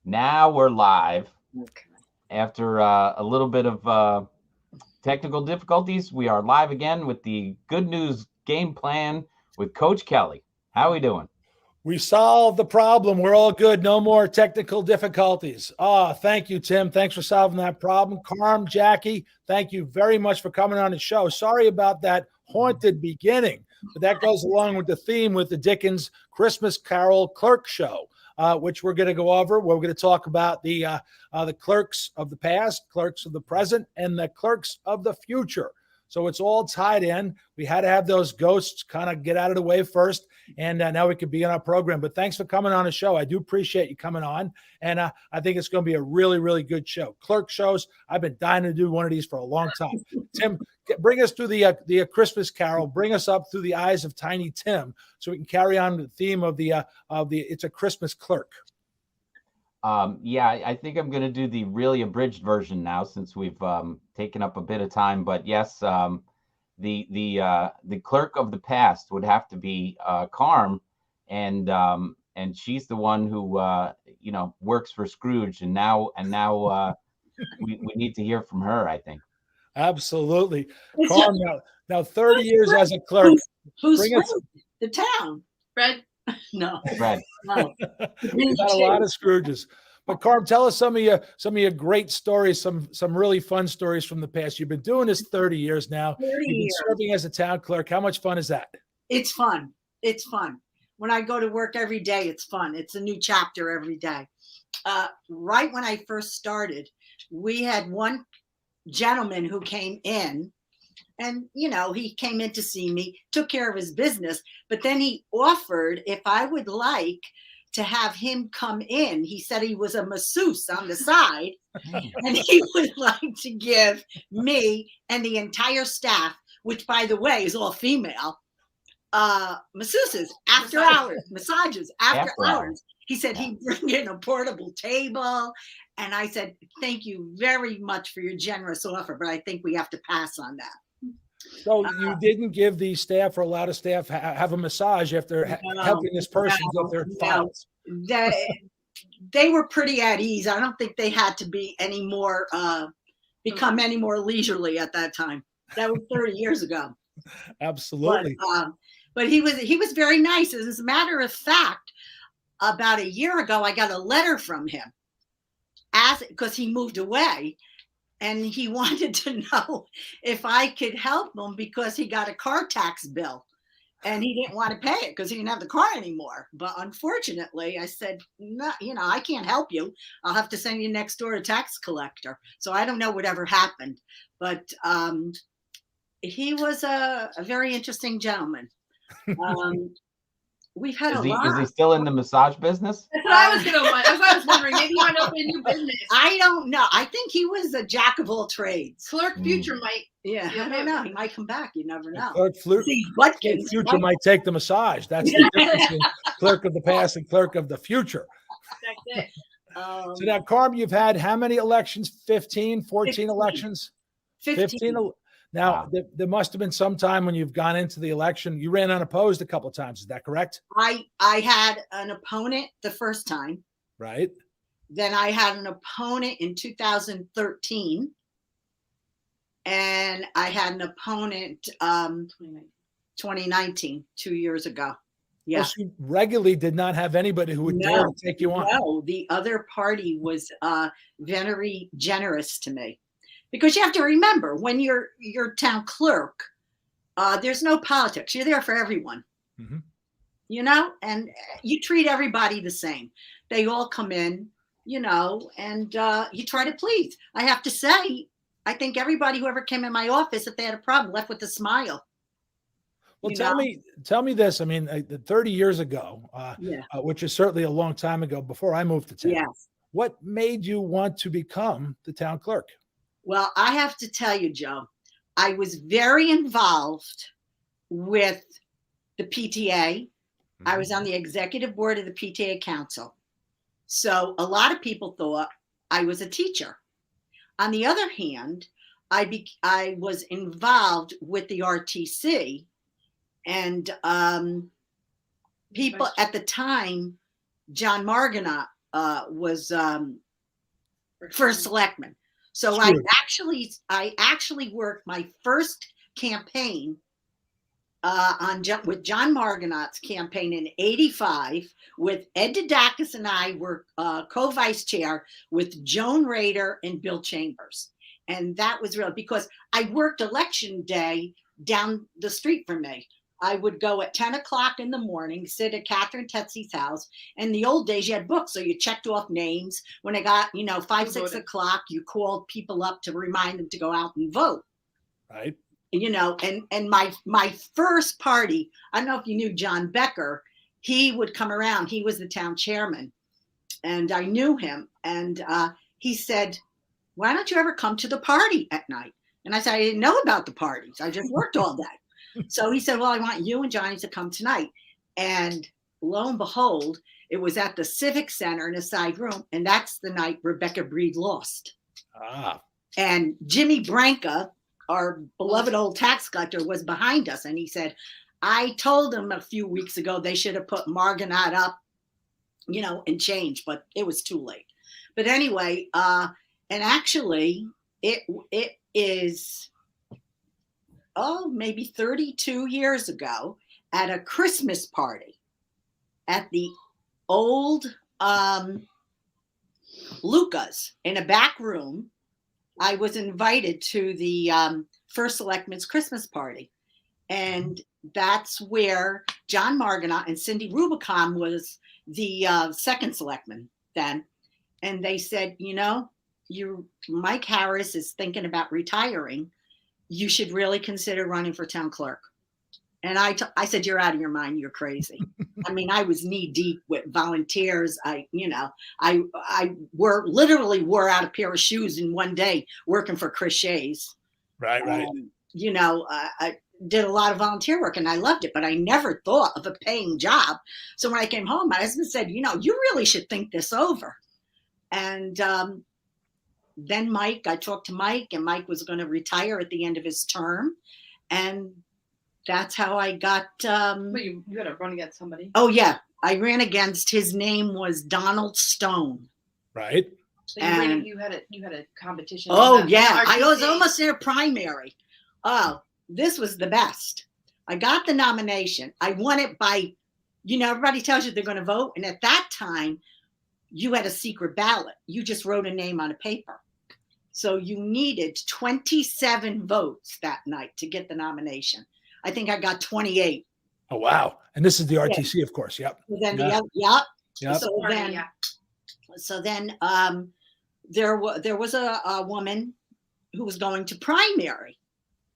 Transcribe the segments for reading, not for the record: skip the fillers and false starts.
Now we're live. Okay. After a little bit of technical difficulties, we are live again with the Good News Game Plan with Coach Kelly. How are we doing? We solved the problem. We're all good. No more technical difficulties. Thank you, Tim. Thanks for solving that problem. Carm, Jackie, thank you very much for coming on the show. Sorry about that haunted beginning, but that goes along with the theme with the Dickens Christmas Carol Clerk Show, which we're going to go over. We're going to talk about the clerks of the past, clerks of the present, and the clerks of the future. So it's all tied in. We had to have those ghosts kind of get out of the way first, and now we could be in our program. But thanks for coming on the show. I do appreciate you coming on, and I think it's going to be a really, really good show. Clerk shows, I've been dying to do one of these for a long time. Tim, bring us through the Christmas Carol. Bring us up through the eyes of Tiny Tim so we can carry on the theme of the It's a Christmas Clerk. I think I'm going to do the really abridged version now since we've taken up a bit of time. But yes, the clerk of the past would have to be Carm, and she's the one who works for Scrooge, and now we need to hear from her, I think. Absolutely, Carm. Now 30 years as a clerk. Who's the town? Fred? No. Fred. No. We've had a lot of Scrooges. But Carm, tell us some of your great stories, some really fun stories from the past. You've been doing this 30 years now. 30 You've been years. serving as a town clerk. How much fun is that? It's fun. It's fun. When I go to work every day, it's fun. It's a new chapter every day. Right when I first started, we had one gentleman who came in, and, he came in to see me, took care of his business, but then he offered if I would like to have him come in. He said he was a masseuse on the side, and he would like to give me and the entire staff, which, by the way, is all female, masseuses after hours, massages after hours. He said he'd bring in a portable table. And I said, thank you very much for your generous offer, but I think we have to pass on that. So you didn't give the staff or a lot of staff have a massage after helping this person get their files? They were pretty at ease. I don't think they had to be any more, become any more leisurely at that time. That was 30 years ago. Absolutely. But he was very nice. As a matter of fact, about a year ago, I got a letter from him because he moved away. And he wanted to know if I could help him because he got a car tax bill and he didn't want to pay it because he didn't have the car anymore. But unfortunately, I said, no, I can't help you. I'll have to send you next door to tax collector. So I don't know whatever happened. But he was a very interesting gentleman. We've had a lot. Is he still in the massage business? That's what I was gonna want. That's what I was wondering. Maybe you want to open a new business. I don't know. I think he was a jack of all trades. Clerk future might. Yeah, I don't know. He might come back. You never know. Budkins future might take the massage. That's the difference between clerk of the past and clerk of the future. That's it. So now, Carm, you've had how many elections? 15, 14 elections? 15. Now, there must have been some time when you've gone into the election. You ran unopposed a couple of times. Is that correct? I had an opponent the first time. Right. Then I had an opponent in 2013. And I had an opponent 2019, 2 years ago. Yeah. Well, you regularly did not have anybody who would dare to take you on. No, the other party was very generous to me. Because you have to remember, when you're town clerk, there's no politics. You're there for everyone, and you treat everybody the same. They all come in, and you try to please. I have to say, I think everybody who ever came in my office, if they had a problem, left with a smile. Well, tell me this. I mean, 30 years ago, which is certainly a long time ago, before I moved to town. Yes. What made you want to become the town clerk? Well, I have to tell you, Joe, I was very involved with the PTA. I was on the executive board of the PTA council. So a lot of people thought I was a teacher. On the other hand, I was involved with the RTC, and people at the time, John Margonot was first selectman. So Screwed. I actually worked my first campaign with John Margonot's campaign in '85 with Ed Dudakis, and I were co-vice chair with Joan Rader and Bill Chambers. And that was real because I worked election day down the street from me. I would go at 10 o'clock in the morning, sit at Catherine Tetsy's house. In the old days, you had books, so you checked off names. When it got, 5, 6 o'clock, you called people up to remind them to go out and vote. Right. And my first party, I don't know if you knew John Becker, he would come around. He was the town chairman, and I knew him. And he said, "Why don't you ever come to the party at night?" And I said, "I didn't know about the parties. I just worked all day." So he said, "Well, I want you and Johnny to come tonight." And lo and behold, it was at the Civic Center in a side room. And that's the night Rebecca Breed lost. Ah. And Jimmy Branca, our beloved old tax collector, was behind us. And he said, "I told them a few weeks ago they should have put Margonot up, and change, but it was too late." But anyway, and actually it is, maybe 32 years ago at a Christmas party at the old Lucas in a back room. I was invited to the first selectman's Christmas party. And that's where John Margonot and Cindy Rubicon was the second selectman then. And they said, Mike Harris is thinking about retiring. You should really consider running for town clerk. And I said, "You're out of your mind. You're crazy." I mean, I was knee deep with volunteers. I literally wore out a pair of shoes in one day working for Chris Shays. Right. I did a lot of volunteer work and I loved it, but I never thought of a paying job. So when I came home, my husband said, "You really should think this over." And then I talked to Mike, and Mike was going to retire at the end of his term. And that's how I got. But you had to run against somebody. Oh, yeah. I ran against, his name was Donald Stone. Right. So you had a competition. Oh, yeah. I was almost in a primary. Oh, this was the best. I got the nomination. I won it by, everybody tells you they're going to vote. And at that time, you had a secret ballot. You just wrote a name on a paper. So you needed 27 votes that night to get the nomination. I think I got 28. Oh, wow. And this is the RTC, of course. Yep. Then Yep. So then there was a woman who was going to primary.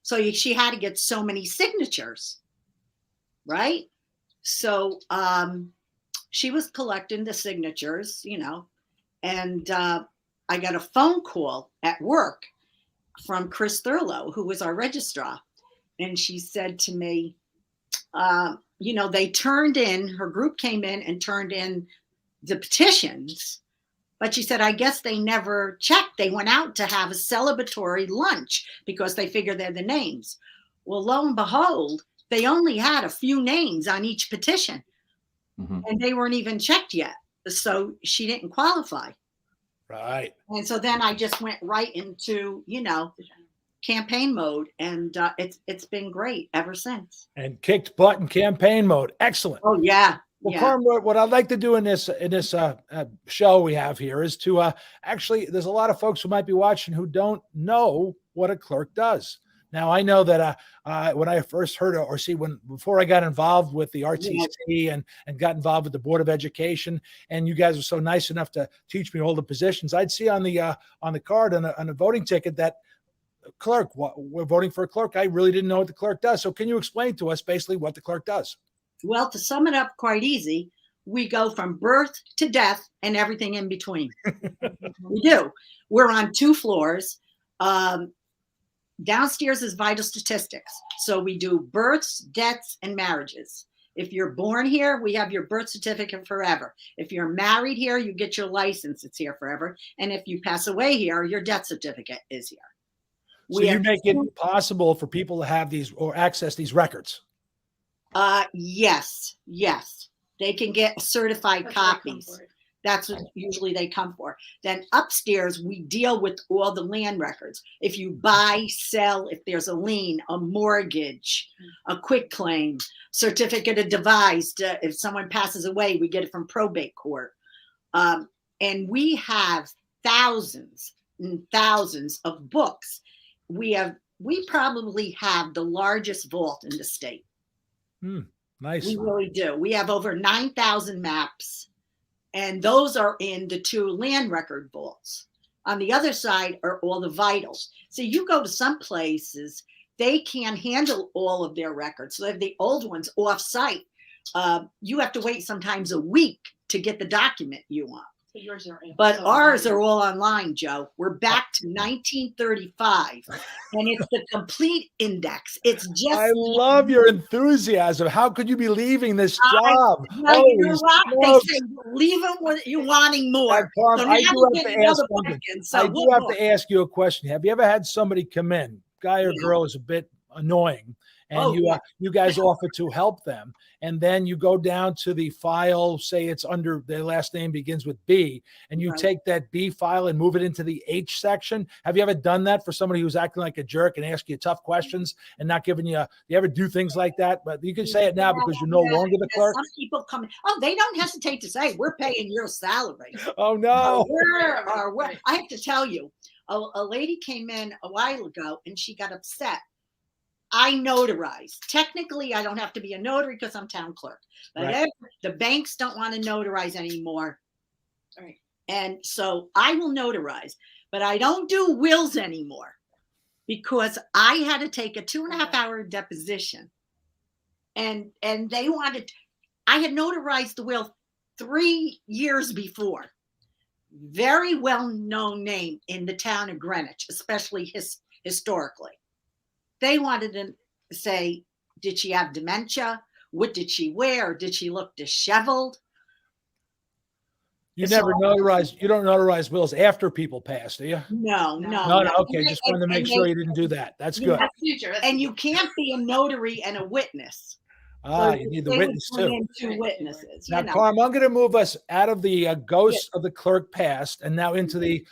So she had to get so many signatures, right? So she was collecting the signatures, and I got a phone call at work from Chris Thurlow, who was our registrar. And she said to me, they turned in, her group came in and turned in the petitions. But she said, "I guess they never checked. They went out to have a celebratory lunch because they figured they're the names." Well, lo and behold, they only had a few names on each petition. Mm-hmm. And they weren't even checked yet. So she didn't qualify. Right. And so then I just went right into, campaign mode, and it's been great ever since. And kicked butt in campaign mode. Excellent. Oh, yeah. Well, Carm, what I'd like to do in this show we have here is to actually, there's a lot of folks who might be watching who don't know what a clerk does. Now, I know that when I first heard before I got involved with the RTC and got involved with the Board of Education, and you guys were so nice enough to teach me all the positions, I'd see on the card on a voting ticket that clerk, we're voting for a clerk. I really didn't know what the clerk does. So can you explain to us basically what the clerk does? Well, to sum it up quite easy, we go from birth to death and everything in between. We do. We're on 2 floors. Downstairs is vital statistics. So we do births, deaths, and marriages. If you're born here, we have your birth certificate forever. If you're married here, you get your license. It's here forever. And if you pass away here, your death certificate is here. So you make it possible for people to have these or access these records? Yes. They can get certified copies. That's what usually they come for. Then upstairs, we deal with all the land records. If you buy, sell, if there's a lien, a mortgage, a quitclaim, certificate of devised, if someone passes away, we get it from probate court. And we have thousands and thousands of books. We probably have the largest vault in the state. Nice. We really do. We have over 9,000 maps. And those are in the 2 land record vaults. On the other side are all the vitals. So you go to some places, they can't handle all of their records. So they have the old ones off site. You have to wait sometimes a week to get the document you want. But yours are But ours are all online, Joe. We're back to 1935, and it's the complete index. It's just. I love your enthusiasm. How could you be leaving this job? No, you're right. They say leave them with you wanting more. Carm, So I now do we're have getting to ask another something. Budkins. So I do what have more? to ask you a question. Have you ever had somebody come in, guy or Yeah. girl, is a bit annoying, and Oh, yeah. you guys offer to help them, and then you go down to the file, say it's under their last name begins with B, and you Right. take that B file and move it into the H section? Have you ever done that for somebody who's acting like a jerk and ask you tough questions and not giving you? You ever do things like that? But you can say it now because you're no Yeah, longer the because clerk. Some people come in. Oh, they don't hesitate to say, "We're paying your salary." Oh no! I have to tell you, a lady came in a while ago and she got upset. I notarize. Technically, I don't have to be a notary because I'm town clerk. But Right. the banks don't want to notarize anymore. Right. And so I will notarize, but I don't do wills anymore because I had to take a 2.5-hour deposition. And they wanted, I had notarized the will 3 years before. Very well-known name in the town of Greenwich, especially historically. They wanted to say, did she have dementia? What did she wear? Did she look disheveled? You So- never notarize. You don't notarize wills after people pass, do you? No. No. Okay, just wanted to make sure you didn't do that. That's good. That's future. And you can't be a notary and a witness. You need the they would witness bring too. in 2 witnesses. Now, you know. Carm, I'm going to move us out of the ghost of the clerk past and now into the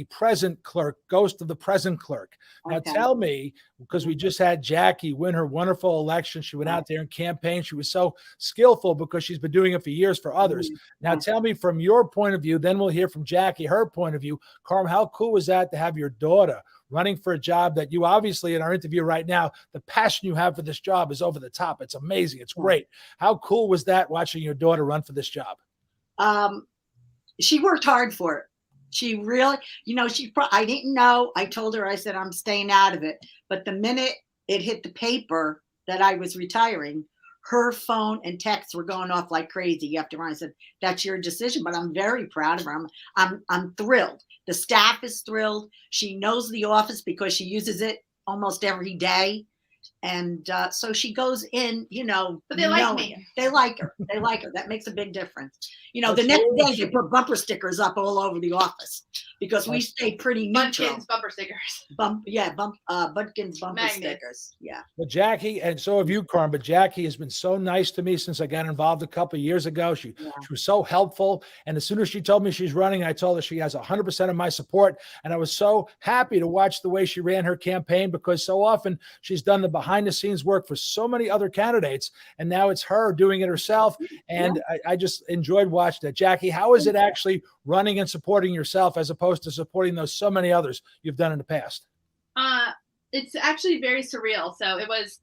present clerk, ghost of the present clerk. Now, Okay. tell me, because we just had Jackie win her wonderful election. She went out there and campaigned. She was so skillful because she's been doing it for years for others. Now, tell me from your point of view, then we'll hear from Jackie, her point of view. Carm, how cool was that to have your daughter running for a job that you obviously in our interview right now, the passion you have for this job is over the top. It's amazing. It's great. How cool was that watching your daughter run for this job? She worked hard for it. She really, I didn't know. I told her, I said, I'm staying out of it. But the minute it hit the paper that I was retiring, her phone and texts were going off like crazy. You have to run. I said, that's your decision, but I'm very proud of her. I'm thrilled. The staff is thrilled. She knows the office because she uses it almost every day. And so she goes in, But they like knowing me. it. They like her. They like her. That makes a big difference. The next day they put bumper stickers up all over the office because we stay pretty neutral. Budkins bumper stickers. Budkins bumper Magnets. stickers. Yeah. Well, Jackie, and so have you, Carm, but Jackie has been so nice to me since I got involved a couple of years ago. She was so helpful. And as soon as she told me she's running, I told her she has 100% of my support. And I was so happy to watch the way she ran her campaign because so often she's done the behind the scenes work for so many other candidates. And now it's her doing it herself. And I just enjoyed watching that. Jackie, how is it actually running and supporting yourself as opposed to supporting those so many others you've done in the past? It's actually very surreal. So it was,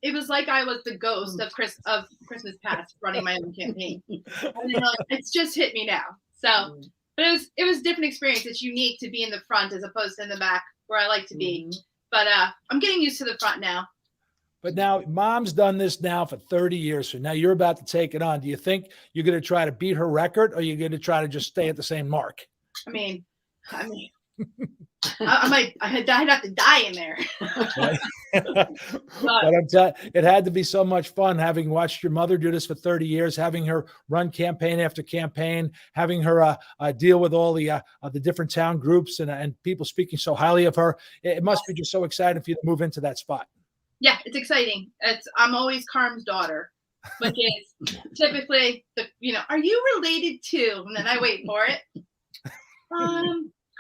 it was like I was the ghost of Christmas past running my own campaign. And then, it's just hit me now. So, but it was a different experience. It's unique to be in the front as opposed to in the back where I like to be. But I'm getting used to the front now. But now Mom's done this now for 30 years. So now you're about to take it on. Do you think you're going to try to beat her record or you're going to try to just stay at the same mark? I mean, I'd have to die in there. But I'm telling you, it had to be so much fun having watched your mother do this for 30 years, having her run campaign after campaign, having her deal with all the different town groups and people speaking so highly of her. It must be just so exciting for you to move into that spot. Yeah, it's exciting. I'm always Carm's daughter. which is typically are you related to? And then I wait for it.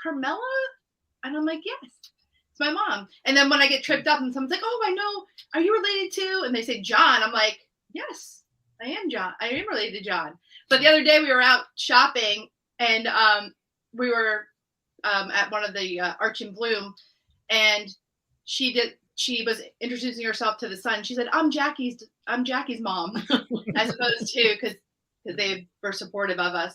Carmela? And I'm like, yes, it's my mom. And then when I get tripped up and someone's like, oh, I know, are you related to? And they say John. I'm like, yes, I am John. I am related to John. But the other day we were out shopping and we were at one of the Arch and Bloom, and she was introducing herself to the son. She said, I'm Jackie's mom, as opposed to because they were supportive of us,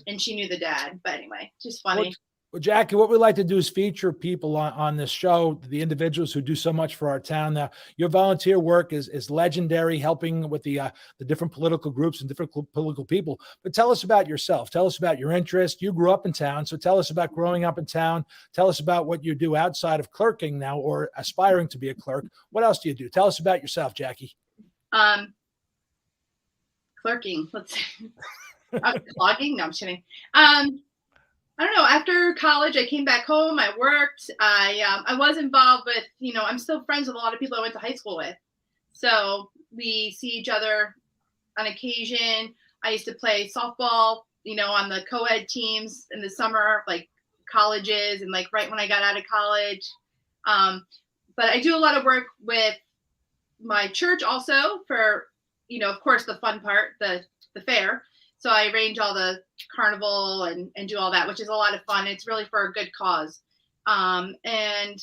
and she knew the dad. But anyway, just funny. Well, Jackie, what we like to do is feature people on this show, the individuals who do so much for our town. Now, your volunteer work is legendary, helping with the different political groups and different political people. But tell us about yourself. Tell us about your interest. You grew up in town, so tell us about growing up in town. Tell us about what you do outside of clerking now, or aspiring to be a clerk. What else do you do? Tell us about yourself, Jackie. Clerking. Let's see. Clogging? No, I'm kidding. I don't know. After college, I came back home. I worked. I was involved with, I'm still friends with a lot of people I went to high school with. So we see each other on occasion. I used to play softball, on the co-ed teams in the summer, like colleges and like right when I got out of college. But I do a lot of work with my church also for, of course, the fun part, the fair. So I arrange all the carnival and do all that, which is a lot of fun. It's really for a good cause. And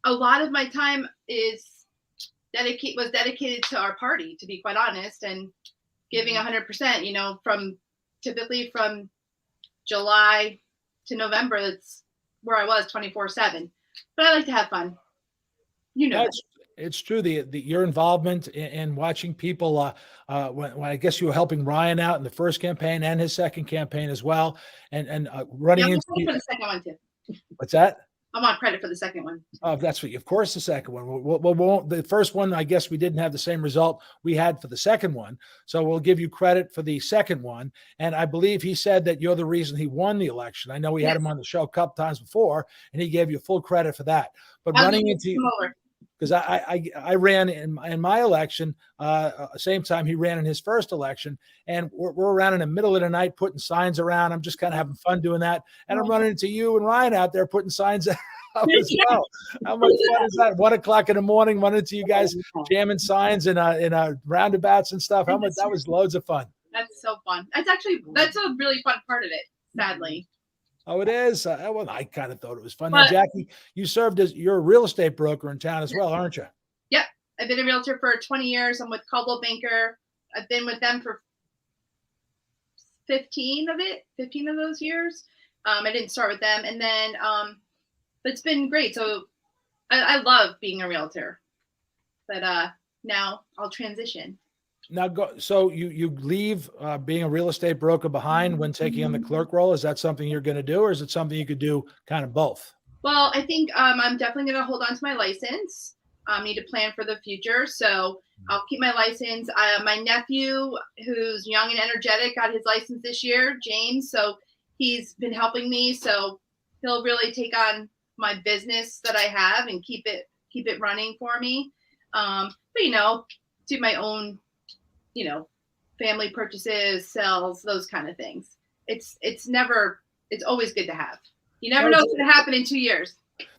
a lot of my time was dedicated to our party, to be quite honest, and giving 100%, typically from July to November, that's where I was 24/7. But I like to have fun. It's true. Your involvement in watching people, when I guess you were helping Ryan out in the first campaign and his second campaign as well, and running into for the second one too. What's that? I want credit for the second one. Oh, that's what. Of course, the second one. Well, the first one, I guess we didn't have the same result we had for the second one, so we'll give you credit for the second one. And I believe he said that you're the reason he won the election. I know we had him on the show a couple times before, and he gave you full credit for that. But running into because I ran in my election, same time he ran in his first election, and we're around in the middle of the night putting signs around. I'm just kind of having fun doing that, and I'm running into you and Ryan out there putting signs out as well. How much fun is that? 1 o'clock in the morning, running into you guys jamming signs in roundabouts and stuff. That was loads of fun. That's so fun. That's a really fun part of it. Sadly. Oh, it is. Well, I kind of thought it was fun. Now, Jackie, you're a real estate broker in town as well, aren't you? Yep. I've been a realtor for 20 years. I'm with Coldwell Banker. I've been with them for 15 of those years. I didn't start with them. And then it's been great. So I love being a realtor. But now I'll transition. Now, so you leave being a real estate broker behind when taking on the clerk role. Is that something you're going to do, or is it something you could do kind of both? Well, I think I'm definitely going to hold on to my license. Need to plan for the future. So I'll keep my license. My nephew, who's young and energetic, got his license this year, James. So he's been helping me. So he'll really take on my business that I have and keep it running for me. But do my own, family purchases, sales, those kind of things. It's always good to have. You never know what's going to happen in 2 years.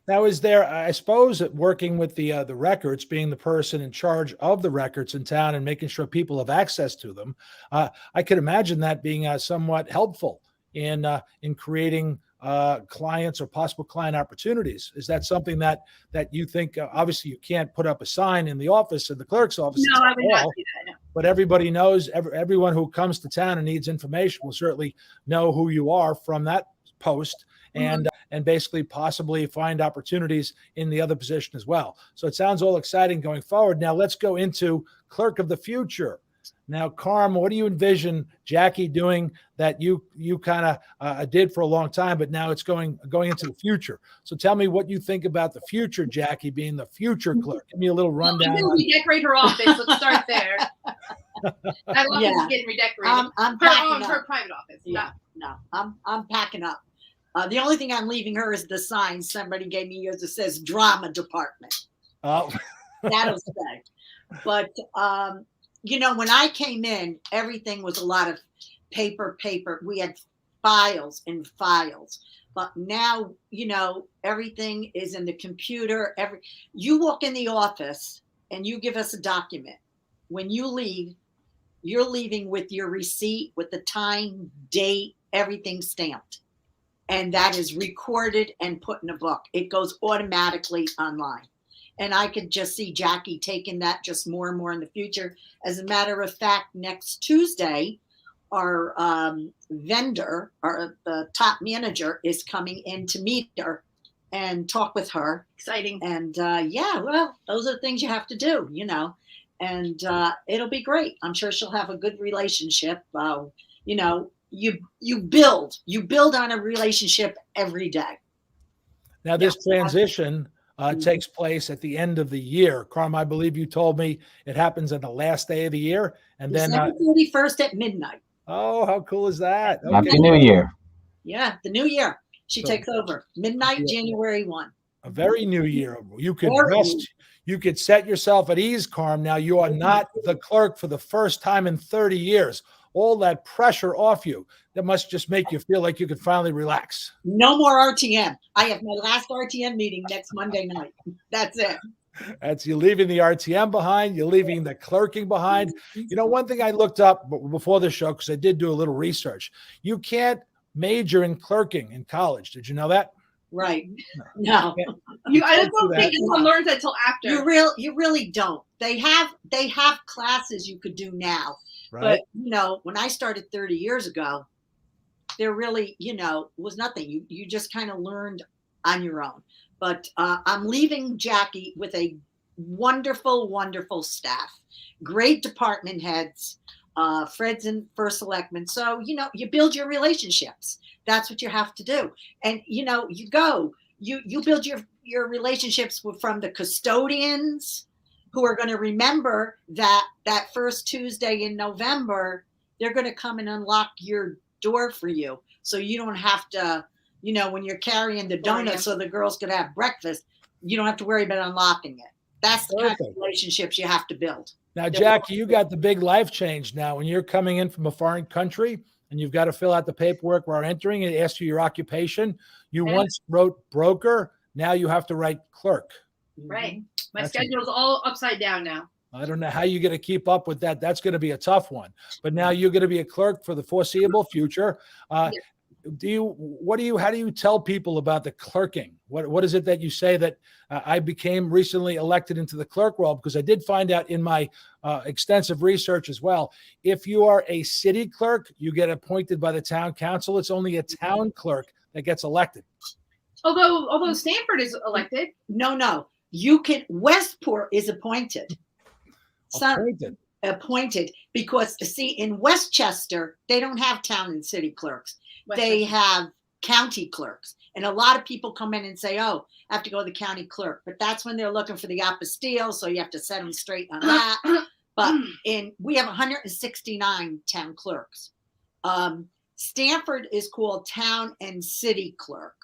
Now, is there, I suppose, working with the records, being the person in charge of the records in town and making sure people have access to them, I could imagine that being somewhat helpful in creating clients or possible client opportunities. Is that something that you think? Obviously, you can't put up a sign in the office, in the clerk's office. No, I would not do that. No. But everybody knows, everyone who comes to town and needs information will certainly know who you are from that post, and basically possibly find opportunities in the other position as well. So it sounds all exciting going forward. Now let's go into clerk of the future. Now, Carm, what do you envision Jackie doing that you kind of did for a long time, but now it's going into the future? So tell me what you think about the future, Jackie, being the future clerk. Give me a little rundown. Well, we decorate her office. Let's start there. That office is getting redecorated. I'm packing her up. private office. No, I'm packing up. The only thing I'm leaving her is the sign somebody gave me yours that says drama department. Oh, That'll stay. But when I came in, everything was a lot of paper. We had files and files. But now, everything is in the computer. You walk in the office and you give us a document. When you leave, you're leaving with your receipt, with the time, date, everything stamped. And that is recorded and put in a book. It goes automatically online. And I could just see Jackie taking that just more and more in the future. As a matter of fact, next Tuesday, our vendor, the top manager, is coming in to meet her and talk with her. Exciting. And well, those are the things you have to do, and it'll be great. I'm sure she'll have a good relationship. You build on a relationship every day. Now, this transition takes place at the end of the year. Carm, I believe you told me it happens on the last day of the year. And then December 31st at midnight. Oh, how cool is that? Okay. Happy New Year. Yeah, the new year. She takes over. Midnight, January 1. A very new year. You could rest. You could set yourself at ease, Carm. Now, you are not the clerk for the first time in 30 years. All that pressure off you, that must just make you feel like you could finally relax. No more RTM. I have my last RTM meeting next Monday night. That's it. That's you leaving the RTM behind. You're leaving the clerking behind. One thing I looked up before the show, because I did do a little research, you can't major in clerking in college. Did you know that? Right. No. I don't think anyone learns that till after. You really don't. They have classes you could do now. Right. But when I started 30 years ago, there really, was nothing. You just kind of learned on your own. But I'm leaving Jackie with a wonderful, wonderful staff, great department heads, Fred's in first selectman. So, you build your relationships. That's what you have to do. And, you build your relationships from the custodians who are going to remember that first Tuesday in November, they're going to come and unlock your door for you. So you don't have to, when you're carrying the donuts so the girls could have breakfast, you don't have to worry about unlocking it. That's the kind of relationships you have to build. Now, Jackie, you got the big life change now. When you're coming in from a foreign country and you've got to fill out the paperwork while entering, it asks you your occupation. You once wrote broker. Now you have to write clerk. Right. My schedule's all upside down now. I don't know how you're going to keep up with that. That's going to be a tough one. But now you're going to be a clerk for the foreseeable future. How do you tell people about the clerking? What is it that you say that I became recently elected into the clerk role? Because I did find out in my extensive research as well, if you are a city clerk, you get appointed by the town council. It's only a town clerk that gets elected. Although Stanford is elected. No. Westport is appointed. Appointed because, see, in Westchester, they don't have town and city clerks. They have county clerks. And a lot of people come in and say, oh, I have to go to the county clerk. But that's when they're looking for the apostille, so you have to set them straight on that. But we have 169 town clerks. Stanford is called town and city clerk.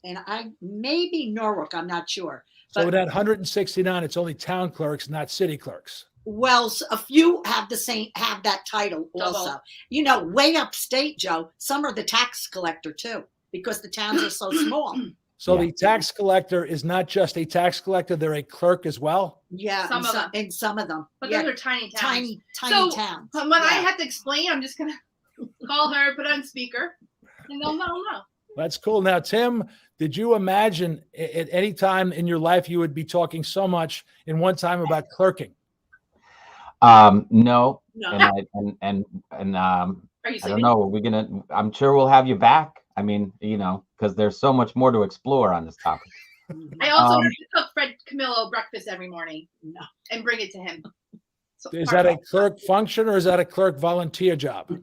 And maybe Norwalk, I'm not sure. So with that 169, it's only town clerks, not city clerks. Well, a few have that title also. Way upstate, Joe, some are the tax collector too, because the towns are so small. So the tax collector is not just a tax collector, they're a clerk as well? Yeah, some of them. But those are tiny towns. Tiny towns. When I have to explain, I'm just going to call her, put on speaker, and they'll know. That's cool. Now, Tim, did you imagine at any time in your life you would be talking so much in one time about clerking? No. No. And Are you I don't know. I'm sure we'll have you back. I mean, because there's so much more to explore on this topic. I also have to cook Fred Camillo breakfast every morning and bring it to him. So is that a clerk function or is that a clerk volunteer job?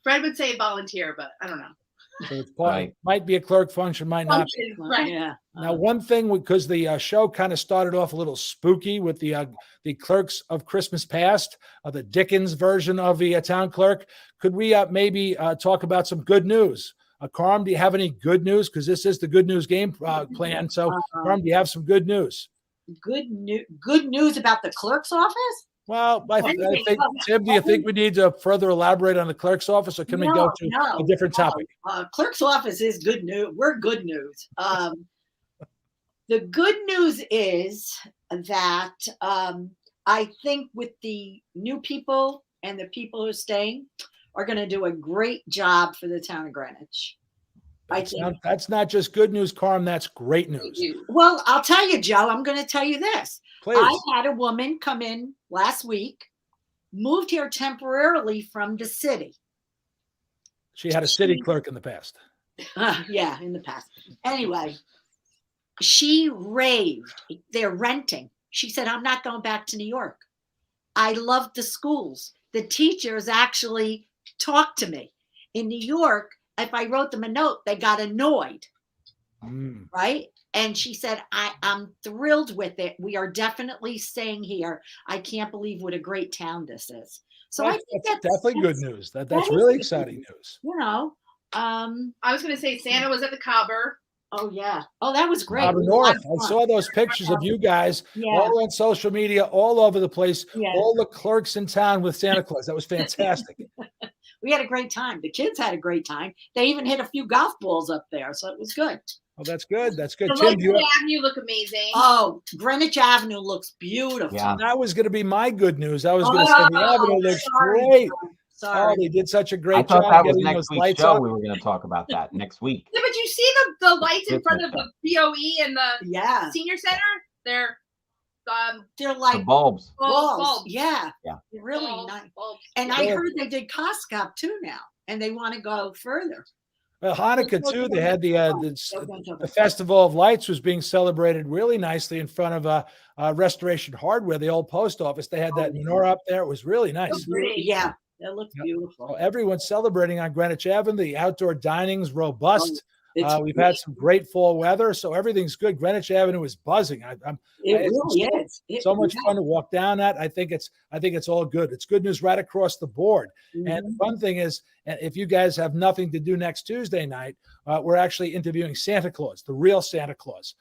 Fred would say volunteer, but I don't know. So it's might be a clerk function, might not be. Right. Yeah. Now, one thing, because the show kind of started off a little spooky with the Clerks of Christmas Past, the Dickens version of the town clerk, could we maybe talk about some good news? Carm, do you have any good news? Because this is the good news game plan. So, Carm, do you have some good news? Good news about the clerk's office? Well, I think, Tim, do you think we need to further elaborate on the clerk's office, or can we go to a different topic? Clerk's office is good news. We're good news. The good news is that I think with the new people and the people who are staying are going to do a great job for the town of Greenwich. That's not just good news, Carm. That's great news. Well, I'll tell you, Joe, I'm going to tell you this. Please. I had a woman come in last week, moved here temporarily from the city. She had a city clerk in the past. Yeah, in the past. Anyway, she raved. They're renting. She said, I'm not going back to New York. I love the schools. The teachers actually talked to me. In New York, if I wrote them a note, they got annoyed. Right? And she said, I'm thrilled with it. We are definitely staying here. I can't believe what a great town this is. So I think that's definitely good news. That's really exciting news. You know, I was going to say Santa was at the Cobber. Oh, yeah. Oh, that was great. North. I saw those pictures of you guys all on social media, all over the place, all the clerks in town with Santa Claus. That was fantastic. We had a great time. The kids had a great time. They even hit a few golf balls up there, so it was good. Oh, that's good. That's good. The Tim, Avenue look amazing. Oh, Greenwich Avenue looks beautiful. Yeah. That was going to be my good news. I was going to say the Avenue looks great. Sorry. Oh, they did such a great I thought job. that was getting next those week's lights show. up. We were going to talk about that next week. Yeah, but you see the lights in front of the BOE and the senior center? They're like the bulbs. Bulbs. Yeah. Yeah. Really nice. Bulbs. And I heard they did Costco too now, and they want to go further. Well, Hanukkah too. They had the Festival of Lights was being celebrated really nicely in front of Restoration Hardware, the old post office. They had that menorah up there. It was really nice. Yeah, it looked beautiful. So everyone's celebrating on Greenwich Avenue. The outdoor dining's robust. We've had some great fall weather, so everything's good. Greenwich Avenue is buzzing. It really is. So much fun to walk down that. I think it's all good. It's good news right across the board. And the fun thing is, if you guys have nothing to do next Tuesday night, we're actually interviewing Santa Claus, the real Santa Claus.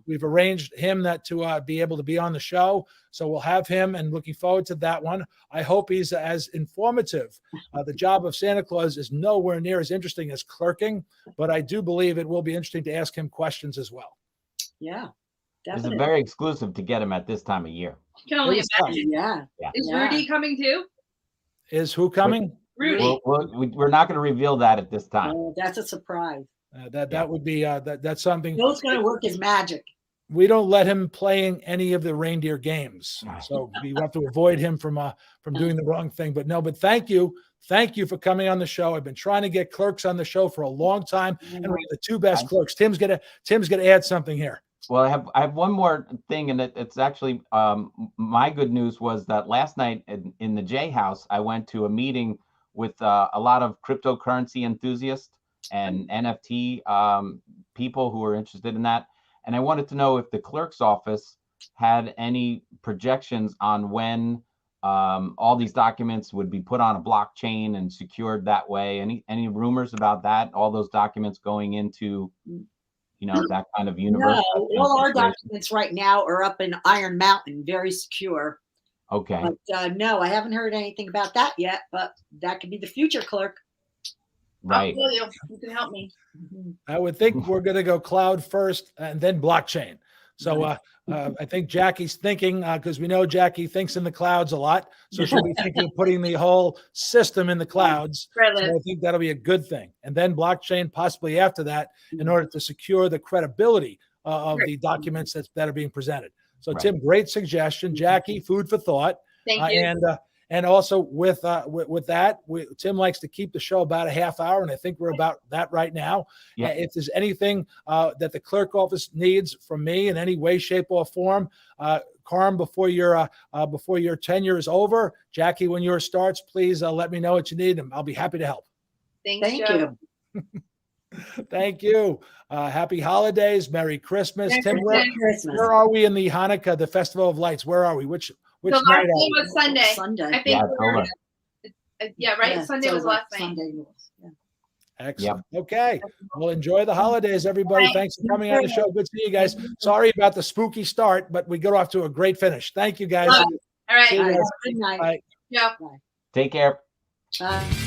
We've arranged him to be able to be on the show, so we'll have him, and looking forward to that one. I hope he's as informative. The job of Santa Claus is nowhere near as interesting as clerking, but I do believe it will be interesting to ask him questions as well. Yeah, definitely. It's very exclusive to get him at this time of year. Can only imagine. Yeah. Is Rudy coming too? Is who coming? Rudy. We're not going to reveal that at this time. Oh, that's a surprise. That would be that's something. Joe's going to work his magic. We don't let him playing any of the reindeer games, so we have to avoid him from doing the wrong thing. But thank you for coming on the show. I've been trying to get clerks on the show for a long time, and we have the two best clerks. Tim's gonna add something here. Well, I have one more thing, and it's actually my good news was that last night in the J House, I went to a meeting with a lot of cryptocurrency enthusiasts and NFT people who are interested in that. And I wanted to know if the clerk's office had any projections on when all these documents would be put on a blockchain and secured that way. Any rumors about that? All those documents going into, that kind of universe? No, all our documents right now are up in Iron Mountain, very secure. Okay. But no, I haven't heard anything about that yet, but that could be the future, clerk. Right. You can help me. I would think we're going to go cloud first and then blockchain. So I think Jackie's thinking, because we know Jackie thinks in the clouds a lot. So she'll be thinking of putting the whole system in the clouds. So I think that'll be a good thing. And then blockchain possibly after that, in order to secure the credibility of the documents that are being presented. So Tim, great suggestion. Jackie, food for thought. Thank you. And also with that, Tim likes to keep the show about a half hour, and I think we're about that right now. Yeah. If there's anything that the clerk office needs from me in any way, shape, or form, Carm, before your tenure is over, Jackie, when yours starts, please let me know what you need, and I'll be happy to help. Thank you. Thank you. Happy holidays. Merry Christmas. Tim, Christmas. Where are we in the Hanukkah, the Festival of Lights? Where are we? Which the last night day was Sunday. Sunday. I think. Yeah, right. Yeah, Sunday was last night. Sunday was, yeah. Excellent. Yep. Okay. Well, enjoy the holidays, everybody. Thanks for coming on the show. Good to see you guys. Sorry about the spooky start, but we got off to a great finish. Thank you, guys. All right. See you guys. Good night. Bye. Yeah. Take care. Bye.